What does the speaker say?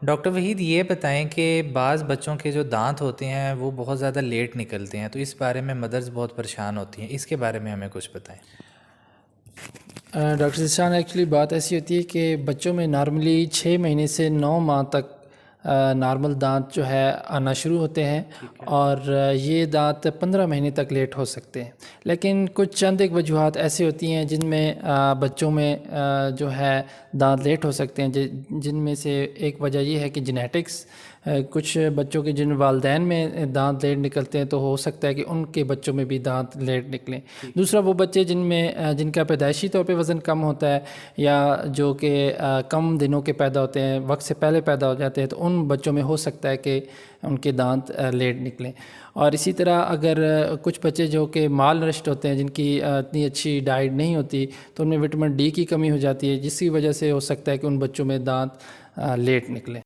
Doctor Waheed یہ بتائیں کہ بعض بچوں کے جو دانت ہوتے ہیں وہ بہت زیادہ لیٹ نکلتے ہیں، تو اس بارے میں مدرز بہت پریشان ہوتی ہیں، اس کے بارے میں ہمیں کچھ بتائیں۔ ڈاکٹر ذیشان ایکچولی بات ایسی ہوتی ہے کہ بچوں میں نارملی 6 مہینے سے 9 ماہ تک نارمل دانت جو ہے آنا شروع ہوتے ہیں، اور یہ دانت 15 مہینے تک لیٹ ہو سکتے ہیں، لیکن کچھ چند ایک وجوہات ایسی ہوتی ہیں جن میں بچوں میں جو ہے دانت لیٹ ہو سکتے ہیں، جن میں سے ایک وجہ یہ ہے کہ جینیٹکس، کچھ بچوں کے جن والدین میں دانت لیٹ نکلتے ہیں تو ہو سکتا ہے کہ ان کے بچوں میں بھی دانت لیٹ نکلیں۔ دوسرا وہ بچے جن کا پیدائشی طور پہ وزن کم ہوتا ہے، یا جو کہ کم دنوں کے پیدا ہوتے ہیں، وقت سے پہلے پیدا ہو جاتے ہیں، تو ان بچوں میں ہو سکتا ہے کہ ان کے دانت لیٹ نکلیں۔ اور اسی طرح اگر کچھ بچے جو کہ مال نرشڈ ہوتے ہیں، جن کی اتنی اچھی ڈائٹ نہیں ہوتی، تو ان میں وٹامن ڈی کی کمی ہو جاتی ہے، جس کی وجہ سے ہو سکتا ہے کہ ان بچوں میں دانت لیٹ نکلیں۔